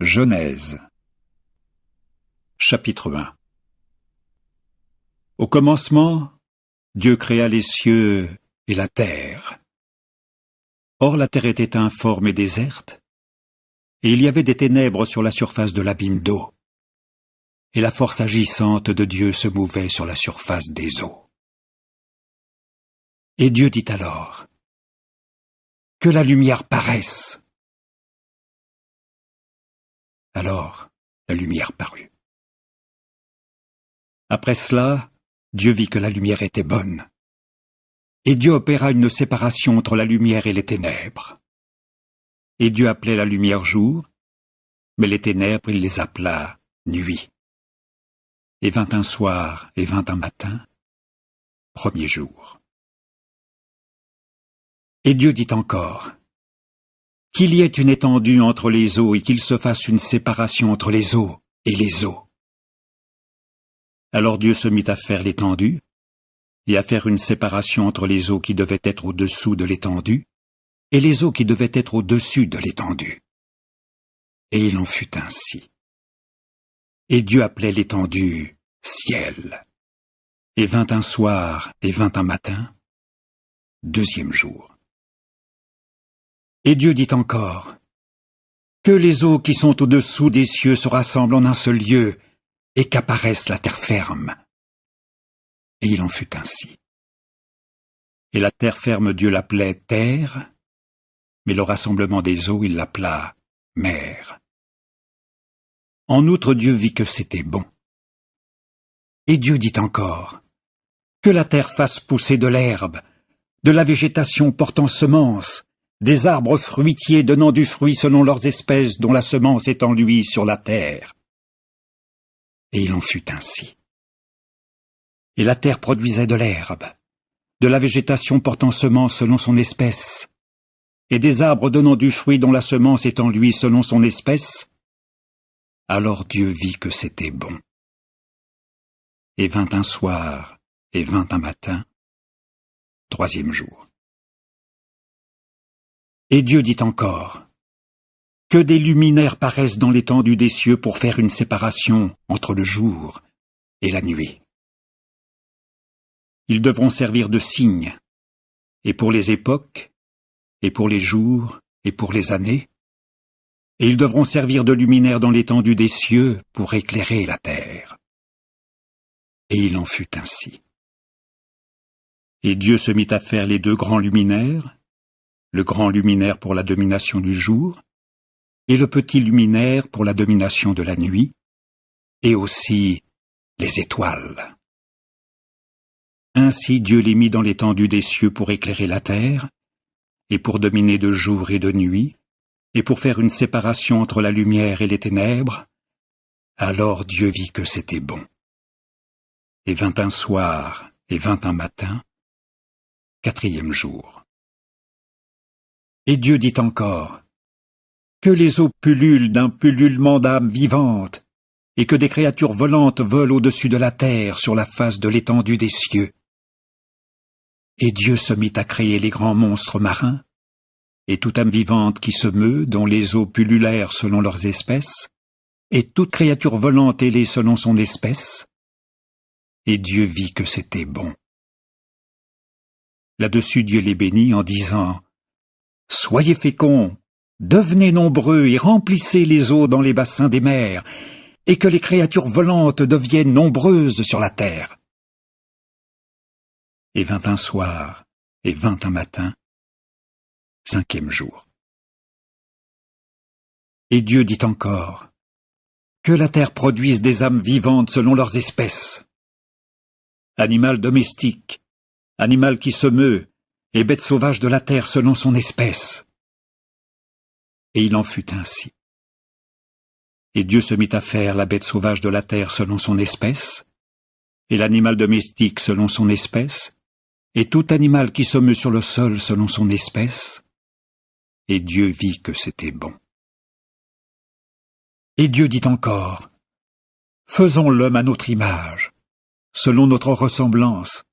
Genèse. Chapitre 1. Au commencement, Dieu créa les cieux et la terre. Or la terre était informe et déserte, et il y avait des ténèbres sur la surface de l'abîme d'eau, et la force agissante de Dieu se mouvait sur la surface des eaux. Et Dieu dit alors, « Que la lumière paraisse !» Alors la lumière parut. Après cela, Dieu vit que la lumière était bonne. Et Dieu opéra une séparation entre la lumière et les ténèbres. Et Dieu appelait la lumière jour, mais les ténèbres il les appela nuit. Et vint un soir et vint un matin, premier jour. Et Dieu dit encore, qu'il y ait une étendue entre les eaux et qu'il se fasse une séparation entre les eaux et les eaux. Alors Dieu se mit à faire l'étendue, et à faire une séparation entre les eaux qui devaient être au-dessous de l'étendue, et les eaux qui devaient être au-dessus de l'étendue. Et il en fut ainsi. Et Dieu appelait l'étendue ciel. Et vint un soir et vint un matin, deuxième jour. Et Dieu dit encore, que les eaux qui sont au-dessous des cieux se rassemblent en un seul lieu, et qu'apparaisse la terre ferme. Et il en fut ainsi. Et la terre ferme Dieu l'appelait terre, mais le rassemblement des eaux il l'appela mer. En outre Dieu vit que c'était bon. Et Dieu dit encore, que la terre fasse pousser de l'herbe, de la végétation portant semence, des arbres fruitiers donnant du fruit selon leurs espèces dont la semence est en lui sur la terre. Et il en fut ainsi. Et la terre produisait de l'herbe, de la végétation portant semence selon son espèce, et des arbres donnant du fruit dont la semence est en lui selon son espèce. Alors Dieu vit que c'était bon. Et vint un soir et vint un matin, troisième jour. Et Dieu dit encore, que des luminaires paraissent dans l'étendue des cieux pour faire une séparation entre le jour et la nuit. Ils devront servir de signes, et pour les époques, et pour les jours, et pour les années, et ils devront servir de luminaires dans l'étendue des cieux pour éclairer la terre. Et il en fut ainsi. Et Dieu se mit à faire les deux grands luminaires, le grand luminaire pour la domination du jour, et le petit luminaire pour la domination de la nuit, et aussi les étoiles. Ainsi Dieu les mit dans l'étendue des cieux pour éclairer la terre, et pour dominer de jour et de nuit, et pour faire une séparation entre la lumière et les ténèbres. Alors Dieu vit que c'était bon. Et vint un soir et vint un matin, quatrième jour. Et Dieu dit encore, que les eaux pullulent d'un pullulement d'âmes vivantes, et que des créatures volantes volent au-dessus de la terre sur la face de l'étendue des cieux. Et Dieu se mit à créer les grands monstres marins, et toute âme vivante qui se meut, dont les eaux pullulèrent selon leurs espèces, et toute créature volante ailée selon son espèce. Et Dieu vit que c'était bon. Là-dessus Dieu les bénit en disant, « Soyez féconds, devenez nombreux et remplissez les eaux dans les bassins des mers, et que les créatures volantes deviennent nombreuses sur la terre. » Et vint un soir, et vint un matin, cinquième jour. Et Dieu dit encore, que la terre produise des âmes vivantes selon leurs espèces. Animal domestique, animal qui se meut, et bête sauvage de la terre selon son espèce. Et il en fut ainsi. Et Dieu se mit à faire la bête sauvage de la terre selon son espèce, et l'animal domestique selon son espèce, et tout animal qui se meut sur le sol selon son espèce. Et Dieu vit que c'était bon. Et Dieu dit encore, « Faisons l'homme à notre image, selon notre ressemblance,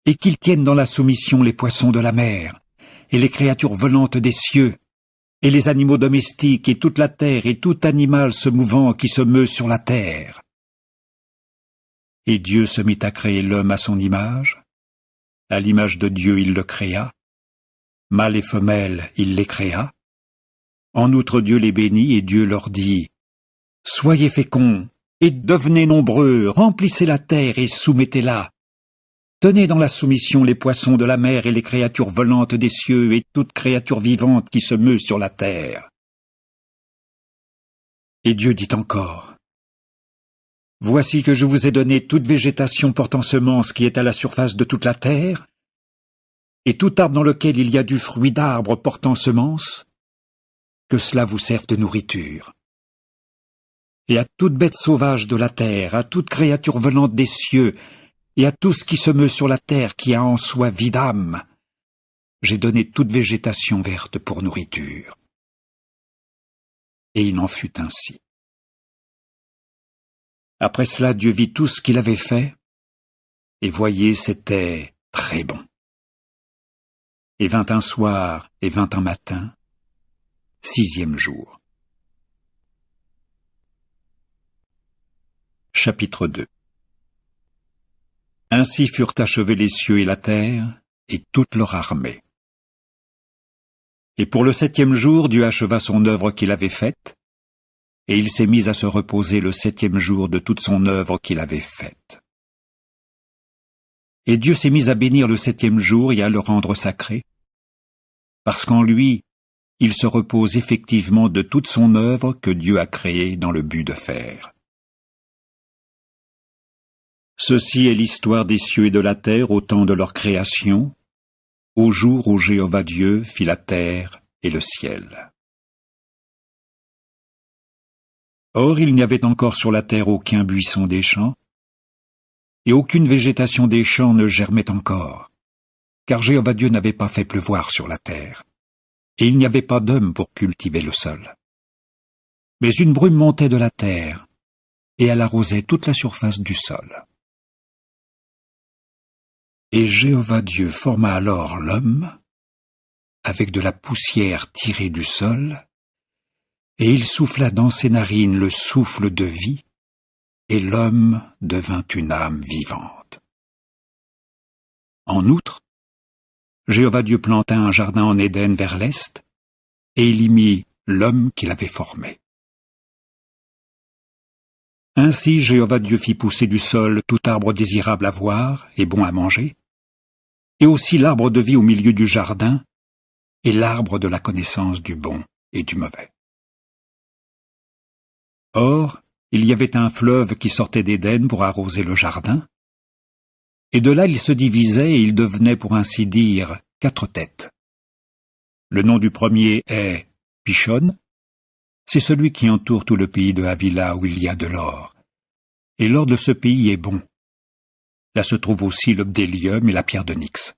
et qu'il tienne dans la soumission les poissons de la mer, et les créatures volantes des cieux, et les animaux domestiques, et toute la terre, et tout animal se mouvant qui se meut sur la terre. Et Dieu se mit à créer l'homme à son image. À l'image de Dieu il le créa. Mâle et femelle il les créa. En outre Dieu les bénit, et Dieu leur dit, « Soyez féconds, et devenez nombreux, remplissez la terre et soumettez-la. Tenez dans la soumission les poissons de la mer et les créatures volantes des cieux et toute créature vivante qui se meut sur la terre. » Et Dieu dit encore, « Voici que je vous ai donné toute végétation portant semence qui est à la surface de toute la terre, et tout arbre dans lequel il y a du fruit d'arbre portant semence, que cela vous serve de nourriture. Et à toute bête sauvage de la terre, à toute créature volante des cieux, et à tout ce qui se meut sur la terre qui a en soi vie d'âme, j'ai donné toute végétation verte pour nourriture. » Et il en fut ainsi. Après cela, Dieu vit tout ce qu'il avait fait, et voyez, c'était très bon. Et vint un soir, et vint un matin, 6e jour. Chapitre 2. Ainsi furent achevés les cieux et la terre, et toute leur armée. Et pour le 7e jour, Dieu acheva son œuvre qu'il avait faite, et il s'est mis à se reposer le 7e jour de toute son œuvre qu'il avait faite. Et Dieu s'est mis à bénir le 7e jour et à le rendre sacré, parce qu'en lui, il se repose effectivement de toute son œuvre que Dieu a créée dans le but de faire. Ceci est l'histoire des cieux et de la terre au temps de leur création, au jour où Jéhovah Dieu fit la terre et le ciel. Or il n'y avait encore sur la terre aucun buisson des champs, et aucune végétation des champs ne germait encore, car Jéhovah Dieu n'avait pas fait pleuvoir sur la terre, et il n'y avait pas d'homme pour cultiver le sol. Mais une brume montait de la terre, et elle arrosait toute la surface du sol. Et Jéhovah Dieu forma alors l'homme, avec de la poussière tirée du sol, et il souffla dans ses narines le souffle de vie, et l'homme devint une âme vivante. En outre, Jéhovah Dieu planta un jardin en Éden vers l'est, et il y mit l'homme qu'il avait formé. Ainsi Jéhovah Dieu fit pousser du sol tout arbre désirable à voir et bon à manger, et aussi l'arbre de vie au milieu du jardin, et l'arbre de la connaissance du bon et du mauvais. Or, il y avait un fleuve qui sortait d'Éden pour arroser le jardin, et de là il se divisait et il devenait, pour ainsi dire, 4 têtes. Le nom du premier est Pishon, c'est celui qui entoure tout le pays de Havila où il y a de l'or, et l'or de ce pays est bon. Là se trouve aussi le bdélium et la pierre d'onyx.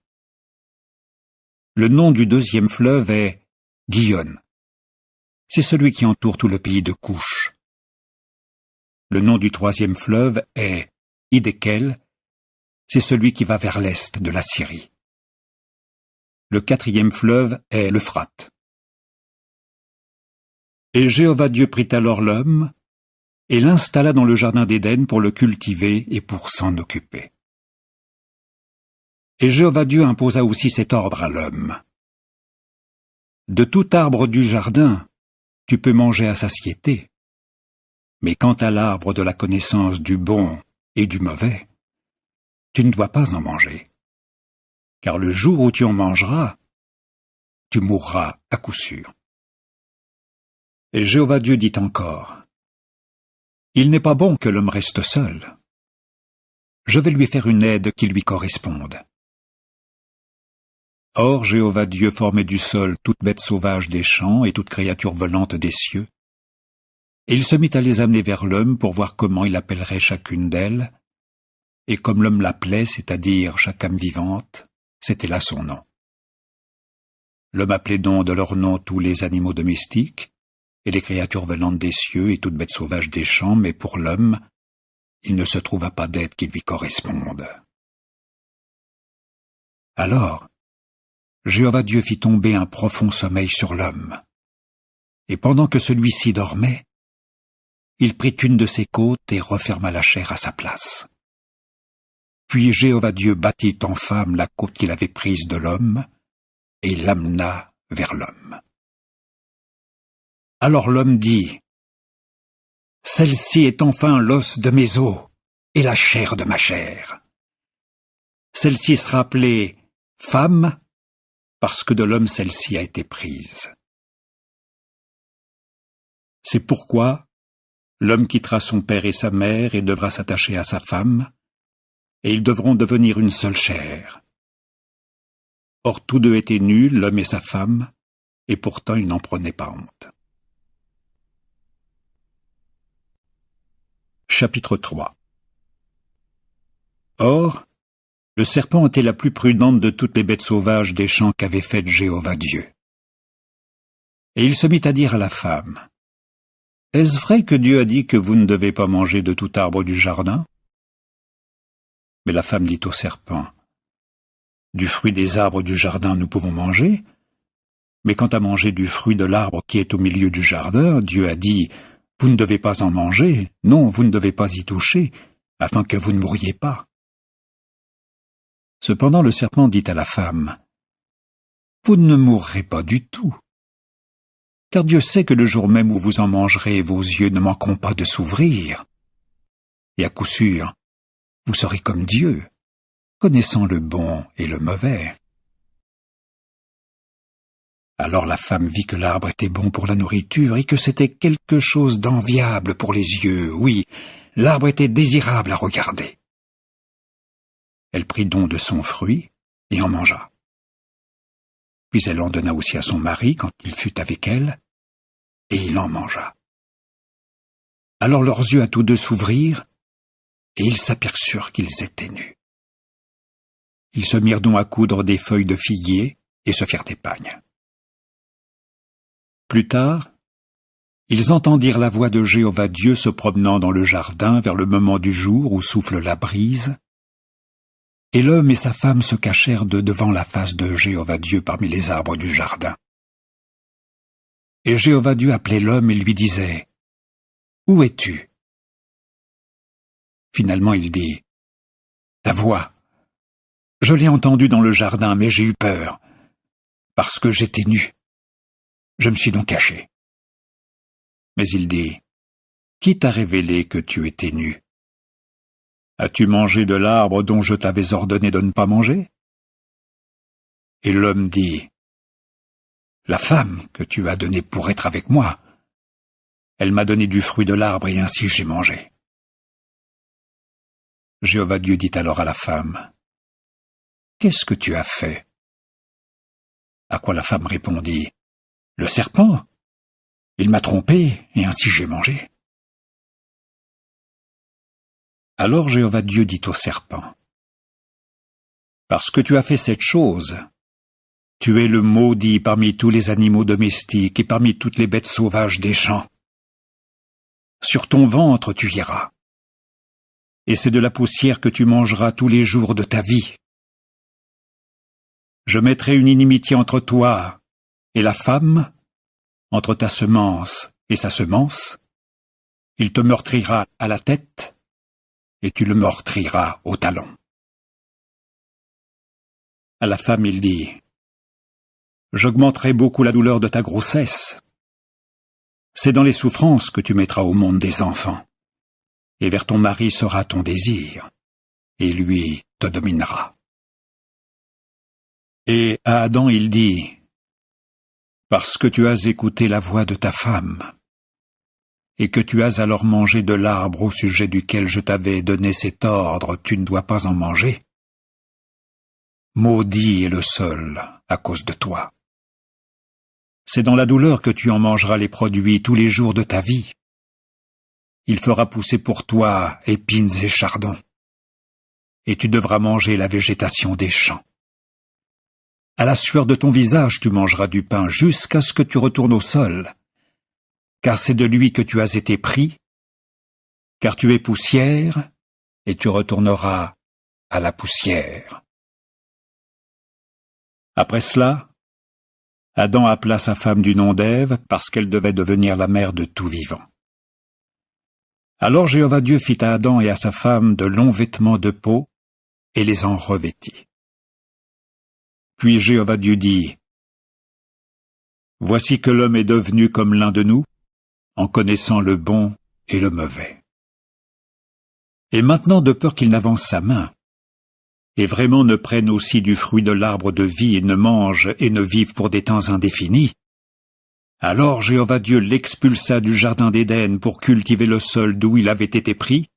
Le nom du deuxième fleuve est Gihon, c'est celui qui entoure tout le pays de Couche. Le nom du troisième fleuve est Hiddekel, c'est celui qui va vers l'est de la Syrie. Le 4e fleuve est l'Euphrate. Et Jéhovah Dieu prit alors l'homme, et l'installa dans le jardin d'Éden pour le cultiver et pour s'en occuper. Et Jéhovah Dieu imposa aussi cet ordre à l'homme. De tout arbre du jardin, tu peux manger à satiété, mais quant à l'arbre de la connaissance du bon et du mauvais, tu ne dois pas en manger, car le jour où tu en mangeras, tu mourras à coup sûr. Et Jéhovah Dieu dit encore, « Il n'est pas bon que l'homme reste seul. Je vais lui faire une aide qui lui corresponde. » Or Jéhovah Dieu formait du sol toute bête sauvage des champs et toute créature volante des cieux, et il se mit à les amener vers l'homme pour voir comment il appellerait chacune d'elles, et comme l'homme l'appelait, c'est-à-dire chaque âme vivante, c'était là son nom. L'homme appelait donc de leur nom tous les animaux domestiques, et les créatures volantes des cieux et toutes bêtes sauvages des champs, mais pour l'homme, il ne se trouva pas d'aide qui lui corresponde. Alors, Jéhovah Dieu fit tomber un profond sommeil sur l'homme, et pendant que celui-ci dormait, il prit une de ses côtes et referma la chair à sa place. Puis Jéhovah Dieu battit en femme la côte qu'il avait prise de l'homme, et l'amena vers l'homme. Alors l'homme dit, « Celle-ci est enfin l'os de mes os et la chair de ma chair. Celle-ci sera appelée femme, parce que de l'homme celle-ci a été prise. » C'est pourquoi l'homme quittera son père et sa mère et devra s'attacher à sa femme, et ils devront devenir une seule chair. Or tous deux étaient nus, l'homme et sa femme, et pourtant ils n'en prenaient pas honte. Chapitre 3. Or, le serpent était la plus prudente de toutes les bêtes sauvages des champs qu'avait faites Jéhovah Dieu. Et il se mit à dire à la femme, « Est-ce vrai que Dieu a dit que vous ne devez pas manger de tout arbre du jardin ?» Mais la femme dit au serpent, « Du fruit des arbres du jardin nous pouvons manger, mais quant à manger du fruit de l'arbre qui est au milieu du jardin, Dieu a dit, « Vous ne devez pas en manger, non, vous ne devez pas y toucher, afin que vous ne mouriez pas. » Cependant le serpent dit à la femme, « Vous ne mourrez pas du tout, car Dieu sait que le jour même où vous en mangerez, vos yeux ne manqueront pas de s'ouvrir, et à coup sûr, vous serez comme Dieu, connaissant le bon et le mauvais. » Alors la femme vit que l'arbre était bon pour la nourriture et que c'était quelque chose d'enviable pour les yeux. Oui, l'arbre était désirable à regarder. Elle prit donc de son fruit et en mangea. Puis elle en donna aussi à son mari quand il fut avec elle, et il en mangea. Alors leurs yeux à tous deux s'ouvrirent, et ils s'aperçurent qu'ils étaient nus. Ils se mirent donc à coudre des feuilles de figuier et se firent des pagnes. Plus tard, ils entendirent la voix de Jéhovah Dieu se promenant dans le jardin vers le moment du jour où souffle la brise, et l'homme et sa femme se cachèrent de devant la face de Jéhovah Dieu parmi les arbres du jardin. Et Jéhovah Dieu appelait l'homme et lui disait, « Où es-tu » Finalement il dit, « Ta voix, je l'ai entendue dans le jardin, mais j'ai eu peur, parce que j'étais nu. Je me suis donc caché. » Mais il dit, « Qui t'a révélé que tu étais nu ? As-tu mangé de l'arbre dont je t'avais ordonné de ne pas manger ?» Et l'homme dit, « La femme que tu as donnée pour être avec moi, elle m'a donné du fruit de l'arbre et ainsi j'ai mangé. » Jéhovah Dieu dit alors à la femme, « Qu'est-ce que tu as fait ?» À quoi la femme répondit, « Le serpent, il m'a trompé et ainsi j'ai mangé. » Alors Jéhovah Dieu dit au serpent, « Parce que tu as fait cette chose, tu es le maudit parmi tous les animaux domestiques et parmi toutes les bêtes sauvages des champs. Sur ton ventre tu iras, et c'est de la poussière que tu mangeras tous les jours de ta vie. Je mettrai une inimitié entre toi et la femme, entre ta semence et sa semence. Il te meurtrira à la tête, et tu le meurtriras au talon. » À la femme il dit, « J'augmenterai beaucoup la douleur de ta grossesse. C'est dans les souffrances que tu mettras au monde des enfants, et vers ton mari sera ton désir, et lui te dominera. » Et à Adam il dit, « Parce que tu as écouté la voix de ta femme, et que tu as alors mangé de l'arbre au sujet duquel je t'avais donné cet ordre, tu ne dois pas en manger. Maudit est le sol à cause de toi. C'est dans la douleur que tu en mangeras les produits tous les jours de ta vie. Il fera pousser pour toi épines et chardons, et tu devras manger la végétation des champs. À la sueur de ton visage tu mangeras du pain jusqu'à ce que tu retournes au sol, car c'est de lui que tu as été pris, car tu es poussière, et tu retourneras à la poussière. » Après cela, Adam appela sa femme du nom d'Ève, parce qu'elle devait devenir la mère de tout vivant. Alors Jéhovah Dieu fit à Adam et à sa femme de longs vêtements de peau, et les en revêtit. Puis Jéhovah Dieu dit, « Voici que l'homme est devenu comme l'un de nous, en connaissant le bon et le mauvais. Et maintenant, de peur qu'il n'avance sa main, et vraiment ne prenne aussi du fruit de l'arbre de vie et ne mange et ne vive pour des temps indéfinis, alors Jéhovah Dieu l'expulsa du jardin d'Éden pour cultiver le sol d'où il avait été pris.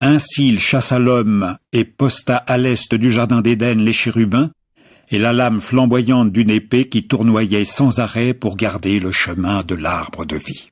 Ainsi il chassa l'homme et posta à l'est du jardin d'Éden les chérubins et la lame flamboyante d'une épée qui tournoyait sans arrêt pour garder le chemin de l'arbre de vie.